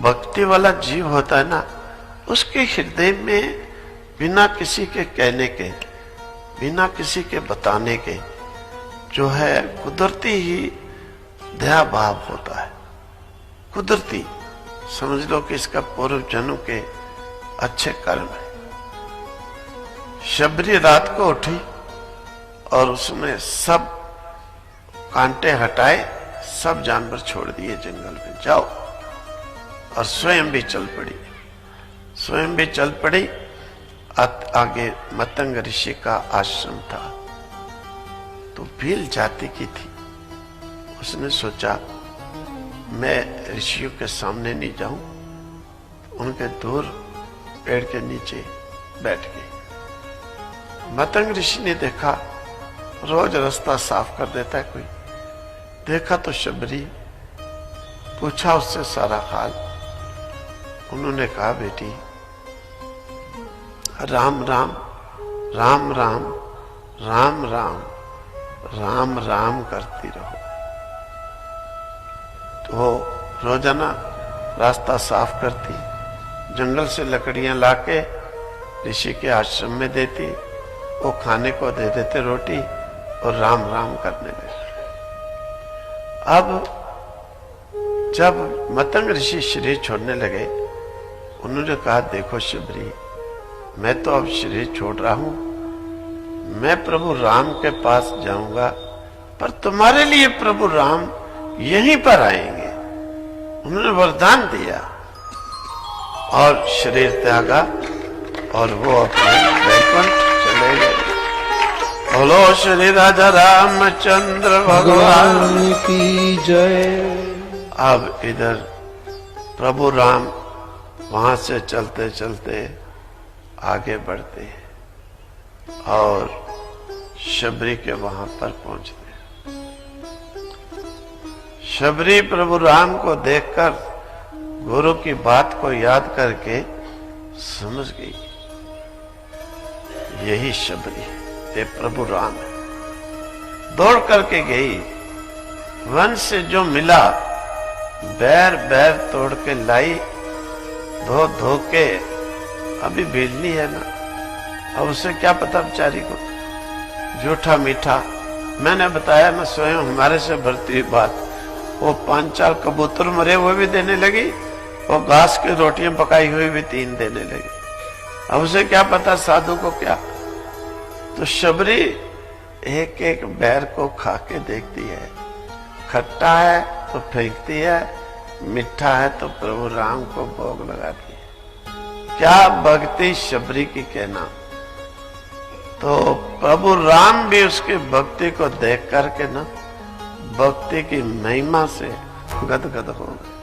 भक्ति वाला जीव होता है ना, उसके हृदय में बिना किसी के कहने के, बिना किसी के बताने के जो है कुदरती ही दया भाव होता है। कुदरती समझ लो कि इसका पूर्व जन्म के अच्छे कर्म है। शबरी रात को उठी और उसने सब कांटे हटाए, सब जानवर छोड़ दिए जंगल में, जाओ, और स्वयं भी चल पड़ी। स्वयं भी चल पड़ी। आगे मतंग ऋषि का आश्रम था, तो भील जाति की थी। उसने सोचा मैं ऋषियों के सामने नहीं जाऊं, उनके दूर पेड़ के नीचे बैठ गई। मतंग ऋषि ने देखा रोज रास्ता साफ कर देता है कोई, देखा तो शबरी, पूछा उससे सारा हाल। उन्होंने कहा बेटी राम राम राम राम राम राम राम राम करती रहो। तो रोजाना रास्ता साफ करती, जंगल से लकड़ियां लाके ऋषि के आश्रम में देती, वो खाने को दे देते रोटी, और राम राम करने लगे। अब जब मतंग ऋषि शरीर छोड़ने लगे, उन्होंने कहा देखो शबरी, मैं तो अब शरीर छोड़ रहा हूं, मैं प्रभु राम के पास जाऊंगा, पर तुम्हारे लिए प्रभु राम यहीं पर आएंगे। उन्होंने वरदान दिया और शरीर त्यागा और वो अपने वैकुंठ चले गए। बोलो श्री राजा रामचंद्र भगवान की जय। अब इधर प्रभु राम वहां से चलते चलते आगे बढ़ते हैं और शबरी के वहां पर पहुंचते हैं। शबरी प्रभु राम को देखकर गुरु की बात को याद करके समझ गई यही शबरी है, ये प्रभु राम है। दौड़ करके गई, वन से जो मिला बैर बैर तोड़ के लाई, धो धो के, अभी भेजनी है ना, अब उसे क्या पता बेचारी को, जूठा मीठा। मैंने बताया ना स्वयं हमारे से भरती हुई बात, वो 5-4 कबूतर मरे हुए भी देने लगी, वो घास की रोटियां पकाई हुई भी 3 देने लगी। अब उसे क्या पता साधु को क्या। तो शबरी एक एक बैर को खा के देखती है, खट्टा है तो फेंकती है, मीठा है तो प्रभु राम को भोग लगाती है। क्या भक्ति शबरी की कहना। तो प्रभु राम भी उसकी भक्ति को देख करके ना, भक्ति की महिमा से गदगद हो गए।